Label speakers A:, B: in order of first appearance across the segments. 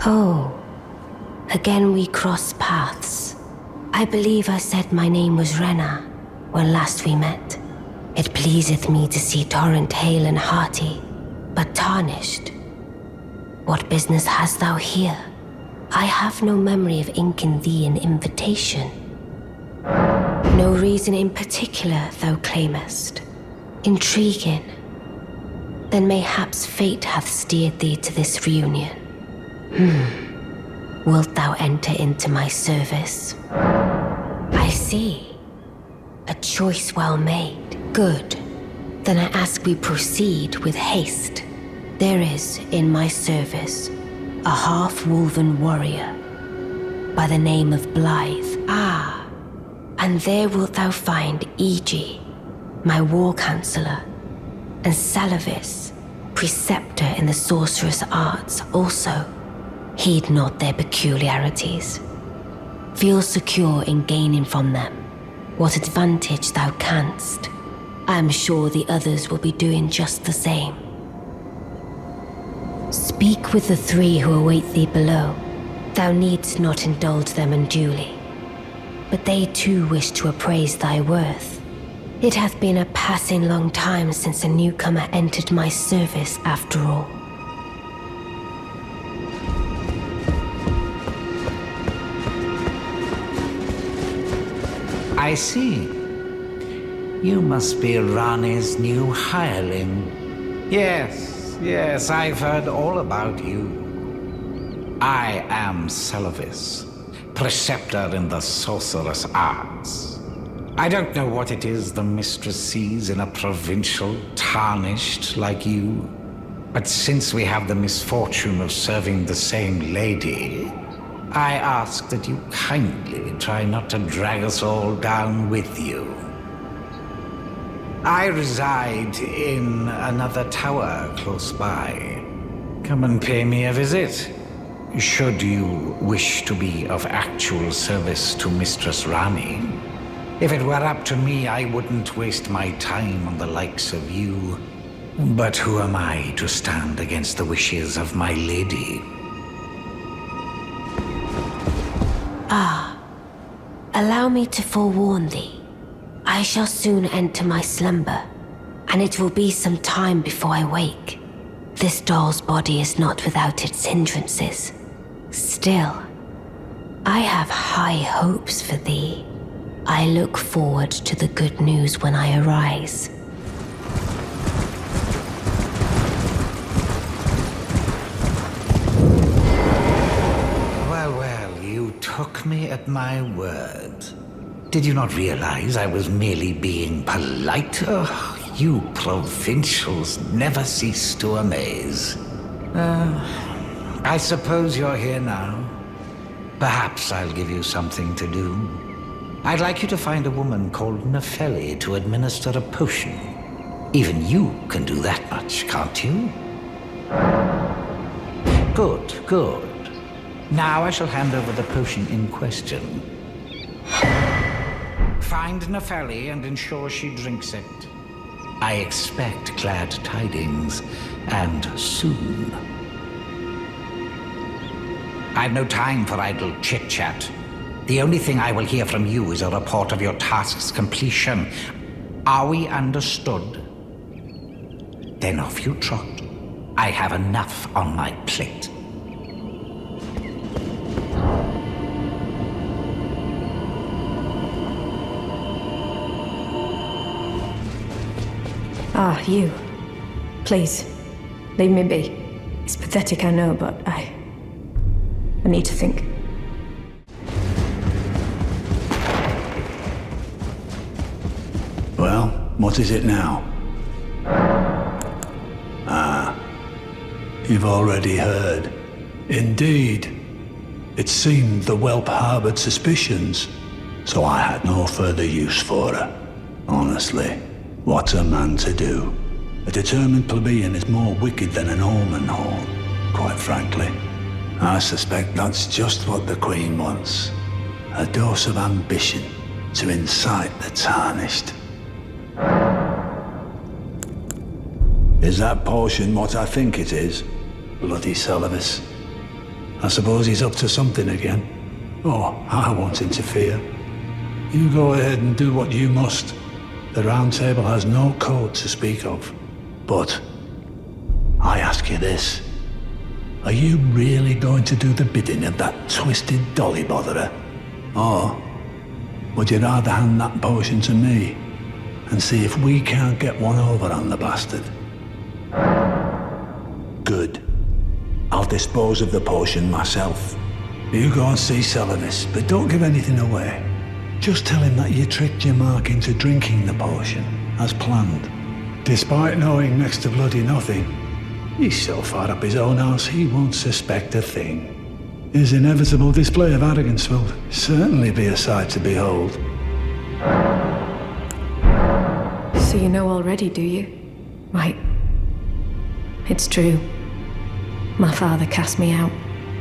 A: Oh, again we cross paths. I believe I said my name was Rena when last we met. It pleaseth me to see Torrent hale and hearty, but tarnished. What business hast thou here? I have no memory of inking thee an invitation. No reason in particular thou claimest. Intriguing. Then mayhaps fate hath steered thee to this reunion. Wilt thou enter into my service? I see. A choice well made. Good. Then I ask we proceed with haste. There is, in my service, a half-wolven warrior by the name of Blythe. Ah, and there wilt thou find Egi, my war counselor, and Salavis, preceptor in the sorcerous arts also. Heed not their peculiarities. Feel secure in gaining from them what advantage thou canst. I am sure the others will be doing just the same. Speak with the three who await thee below. Thou needst not indulge them unduly, but they too wish to appraise thy worth. It hath been a passing long time since a newcomer entered my service after all.
B: I see. You must be Rani's new hireling. Yes, I've heard all about you. I am Salavis, preceptor in the sorcerous arts. I don't know what it is the mistress sees in a provincial tarnished like you, but since we have the misfortune of serving the same lady, I ask that you kindly try not to drag us all down with you. I reside in another tower close by. Come and pay me a visit, should you wish to be of actual service to Mistress Rani. If it were up to me, I wouldn't waste my time on the likes of you. But who am I to stand against the wishes of my lady?
A: Allow me to forewarn thee. I shall soon enter my slumber, and it will be some time before I wake. This doll's body is not without its hindrances. Still, I have high hopes for thee. I look forward to the good news when I arise.
B: Well, you took me at my word. Did you not realize I was merely being polite? Oh, you provincials never cease to amaze. I suppose you're here now. Perhaps I'll give you something to do. I'd like you to find a woman called Nefeli to administer a potion. Even you can do that much, can't you? Good. Now I shall hand over the potion in question. Find Nefeli and ensure she drinks it. I expect glad tidings, and soon. I've no time for idle chit-chat. The only thing I will hear from you is a report of your task's completion. Are we understood? Then off you trot. I have enough on my plate.
C: Ah, you. Please, leave me be. It's pathetic, I know, but I need to think.
D: Well, what is it now? You've already heard. Indeed. It seemed the whelp harbored suspicions, so I had no further use for her. Honestly, what's a man to do? A determined plebeian is more wicked than an almond horn, quite frankly. I suspect that's just what the Queen wants. A dose of ambition to incite the tarnished. Is that potion what I think it is? Bloody Salavis. I suppose he's up to something again. Oh, I won't interfere. You go ahead and do what you must. The Round Table has no code to speak of. But I ask you this. Are you really going to do the bidding of that twisted dolly botherer? Or would you rather hand that potion to me and see if we can't get one over on the bastard? Good. I'll dispose of the potion myself. You go and see Celavis, but don't give anything away. Just tell him that you tricked your Mark into drinking the potion, as planned. Despite knowing next to bloody nothing, he's so far up his own arse he won't suspect a thing. His inevitable display of arrogance will certainly be a sight to behold.
C: So you know already, do you? Right. It's true. My father cast me out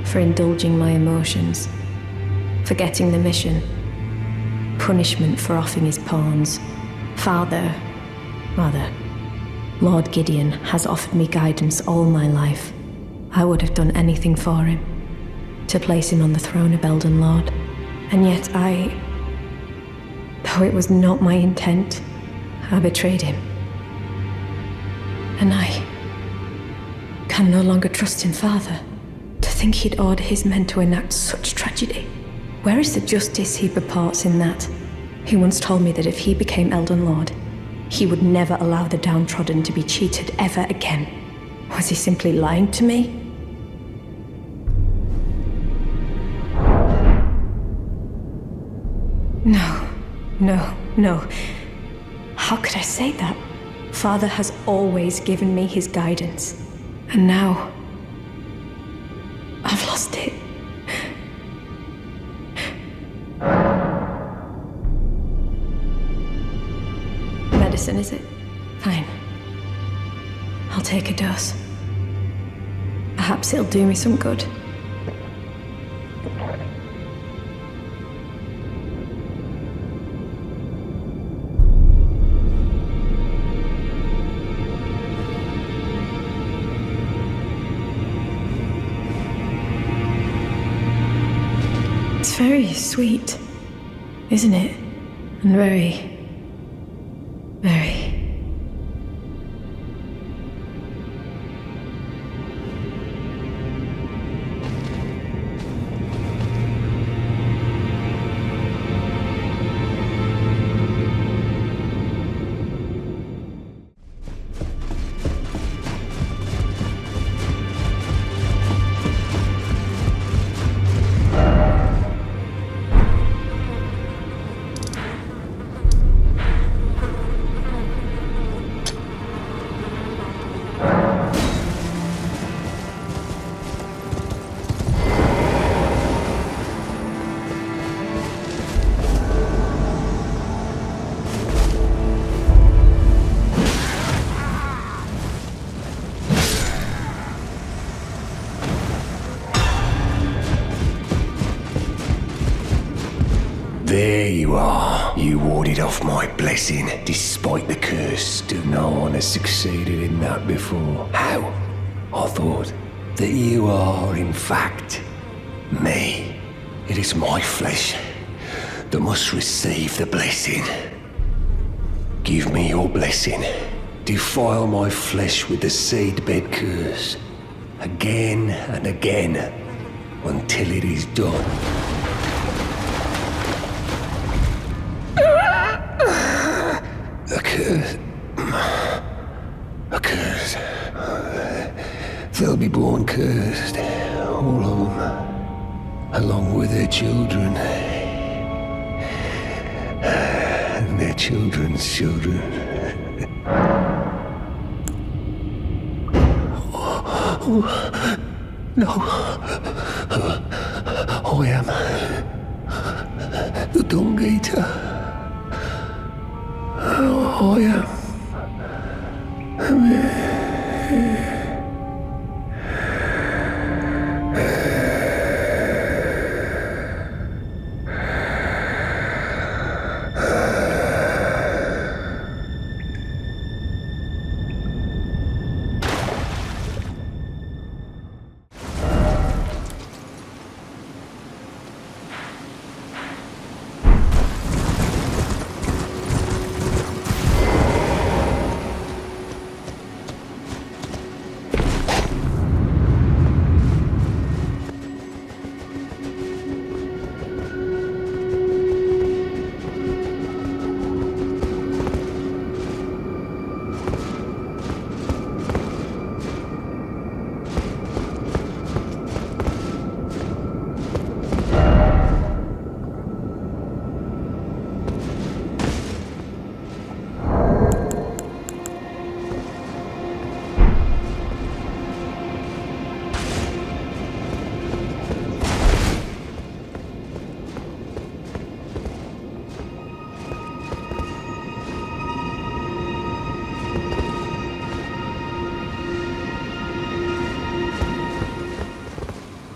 C: for indulging my emotions, forgetting the mission, punishment for offing his pawns. Rather, Lord Gideon has offered me guidance all my life. I would have done anything for him, to place him on the throne of Elden Lord. And yet though it was not my intent, I betrayed him. And I can no longer trust in Father. To think he'd order his men to enact such tragedy. Where is the justice he purports in that? He once told me that if he became Elden Lord, he would never allow the downtrodden to be cheated ever again. Was he simply lying to me? No. How could I say that? Father has always given me his guidance. And now, I've lost it. Medicine, is it? Fine. I'll take a dose. Perhaps it'll do me some good. It's very sweet, isn't it? And very...
E: There you are. You warded off my blessing, despite the curse. No one has succeeded in that before. How? I thought that you are, in fact, me. It is my flesh that must receive the blessing. Give me your blessing. Defile my flesh with the seedbed curse. Again and again, until it is done. A curse. They'll be born cursed, all of them, along with their children, and their children's children. No. I am the Dung Eater. I am.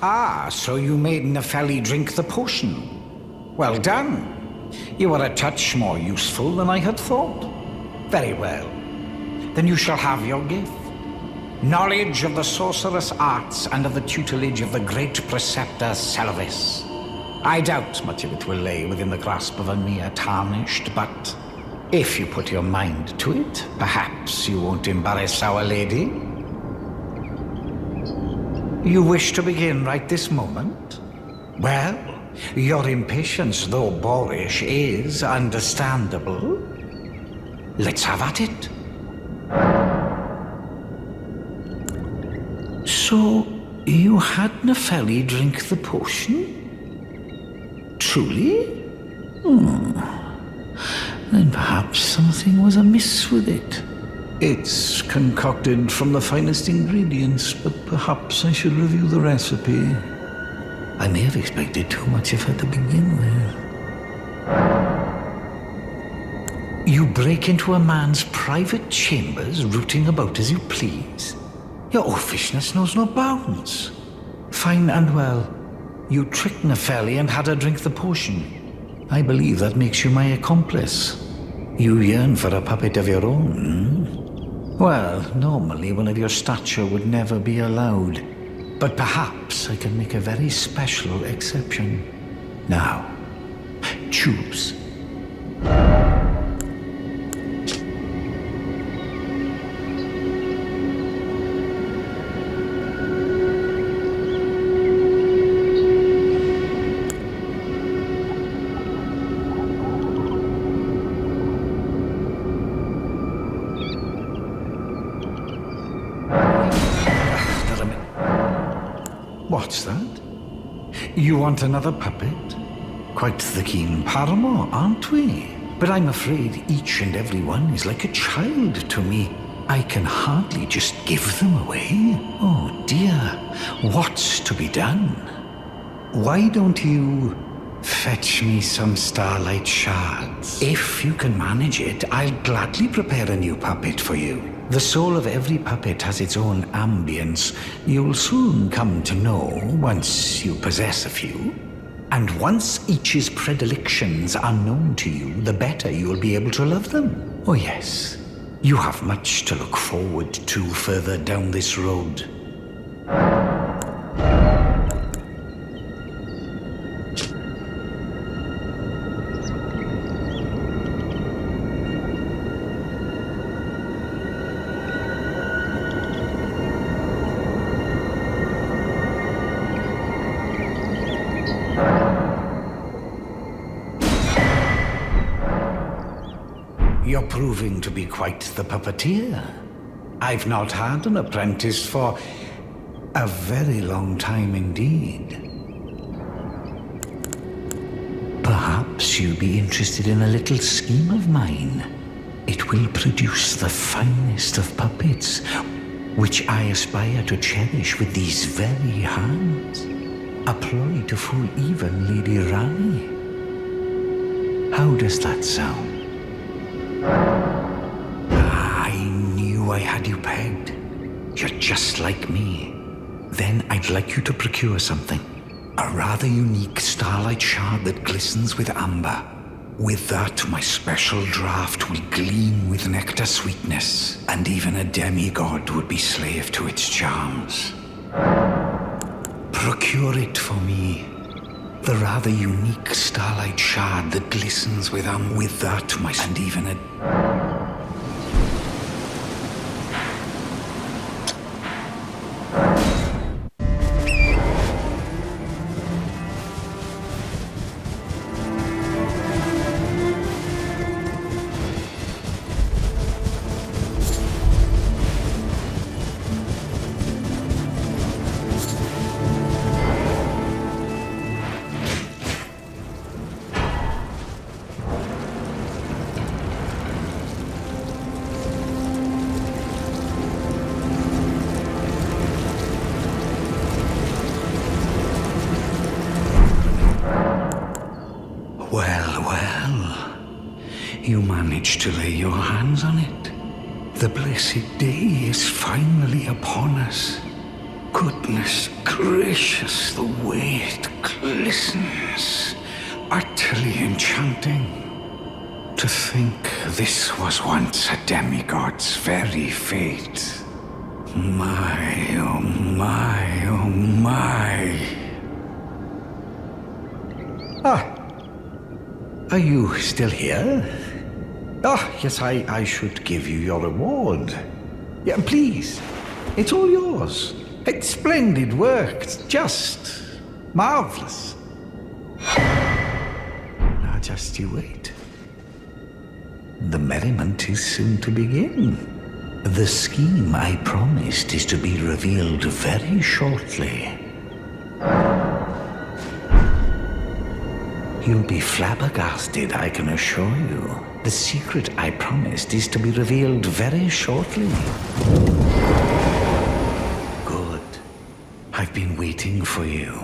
B: Ah, so you made Nepheli drink the potion. Well done. You are a touch more useful than I had thought. Very well. Then you shall have your gift. Knowledge of the sorcerous arts and of the tutelage of the great preceptor Selvus. I doubt much of it will lay within the grasp of a mere tarnished, but if you put your mind to it, perhaps you won't embarrass our lady. You wish to begin right this moment? Well, your impatience, though boorish, is understandable. Let's have at it. So, you had Nepheli drink the potion? Truly? Then perhaps something was amiss with it. It's concocted from the finest ingredients, but perhaps I should review the recipe. I may have expected too much of her to begin with. You break into a man's private chambers, rooting about as you please. Your oafishness knows no bounds. Fine and well. You tricked Nepheli and had her drink the potion. I believe that makes you my accomplice. You yearn for a puppet of your own. Well, normally one of your stature would never be allowed. But perhaps I can make a very special exception. Now, choose. What's that? You want another puppet? Quite the keen paramour, aren't we? But I'm afraid each and every one is like a child to me. I can hardly just give them away. Oh dear, what's to be done? Why don't you fetch me some starlight shards? If you can manage it, I'll gladly prepare a new puppet for you. The soul of every puppet has its own ambience. You'll soon come to know once you possess a few. And once each's predilections are known to you, the better you'll be able to love them. Oh yes, you have much to look forward to further down this road. You're proving to be quite the puppeteer. I've not had an apprentice for a very long time indeed. Perhaps you'll be interested in a little scheme of mine. It will produce the finest of puppets, which I aspire to cherish with these very hands. A ploy to fool even Lady Rani. How does that sound? I knew I had you pegged. You're just like me. Then I'd like you to procure something. A rather unique starlight shard that glistens with amber. With that, my special draft will gleam with nectar sweetness, and even a demigod would be slave to its charms. Procure it for me. The rather unique starlight shard that glistens with that, my... and even a... You managed to lay your hands on it. The blessed day is finally upon us. Goodness gracious, the way it glistens. Utterly enchanting. To think this was once a demigod's very fate. My, oh my, oh my. Ah, are you still here? Ah, yes, I should give you your reward. Yeah, please, it's all yours. It's splendid work, it's just marvelous. Now just you wait. The merriment is soon to begin. The scheme I promised is to be revealed very shortly. You'll be flabbergasted, I can assure you. The secret I promised is to be revealed very shortly. Good. I've been waiting for you.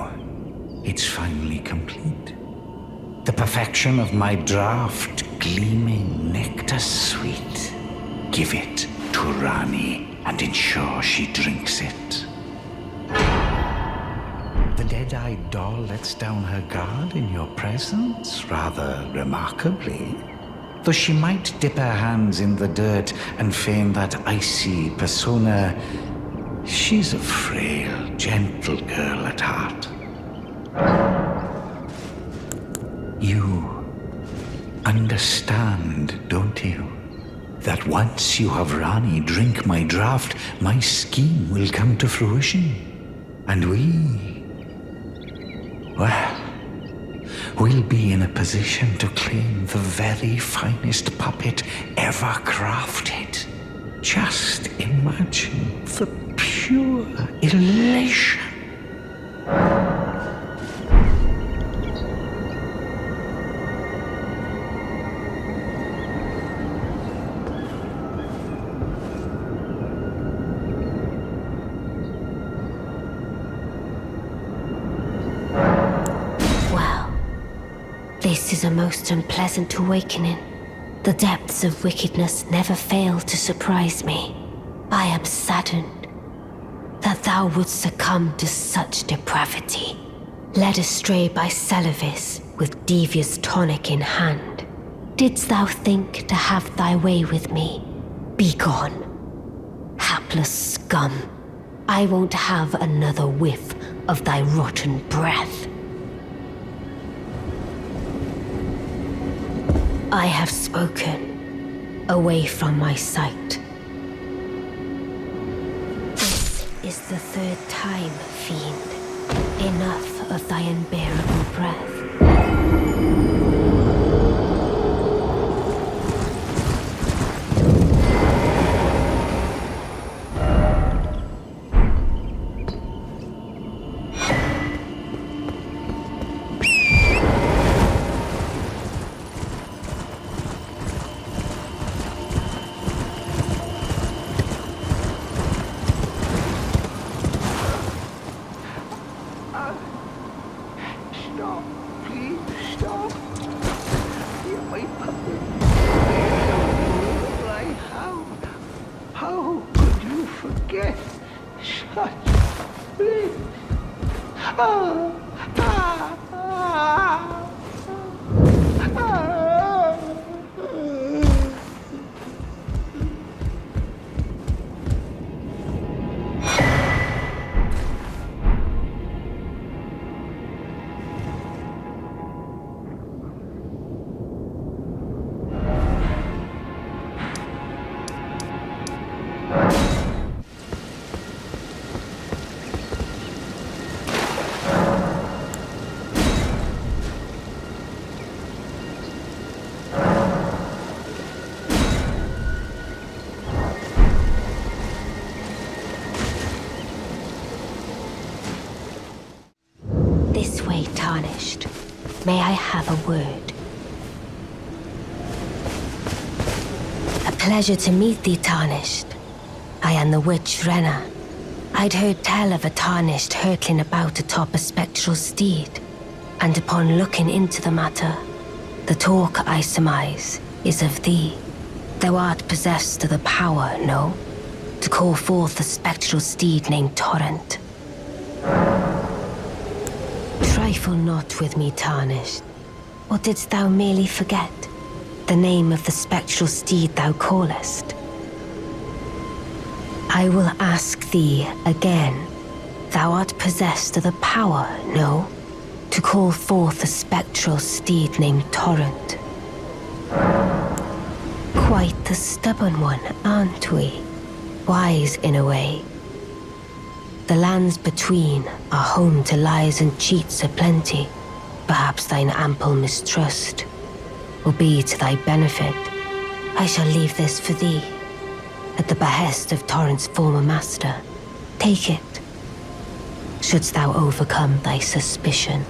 B: It's finally complete. The perfection of my draft, gleaming nectar sweet. Give it to Rani and ensure she drinks it. The dead-eyed doll lets down her guard in your presence, rather remarkably. Though she might dip her hands in the dirt and feign that icy persona, she's a frail, gentle girl at heart. You understand, don't you? That once you have Rani drink my draft, my scheme will come to fruition. And we'll be in a position to claim the very finest puppet ever crafted. Just imagine the pure elation.
A: This is a most unpleasant awakening. The depths of wickedness never fail to surprise me. I am saddened that thou wouldst succumb to such depravity, led astray by Сел브스 with devious tonic in hand. Didst thou think to have thy way with me? Begone, hapless scum. I won't have another whiff of thy rotten breath. I have spoken, away from my sight. This is the third time, fiend. Enough of thy unbearable breath. May I have a word? A pleasure to meet thee, Tarnished. I am the witch Renna. I'd heard tell of a Tarnished hurtling about atop a spectral steed, and upon looking into the matter, the talk, I surmise, is of thee. Thou art possessed of the power, no? To call forth a spectral steed named Torrent. Trifle not with me, tarnished. Or didst thou merely forget the name of the spectral steed thou callest? I will ask thee again. Thou art possessed of the power, no? To call forth a spectral steed named Torrent. Quite the stubborn one, aren't we? Wise in a way. The lands between are home to lies and cheats aplenty. Perhaps thine ample mistrust will be to thy benefit. I shall leave this for thee, at the behest of Torrent's former master. Take it, shouldst thou overcome thy suspicion.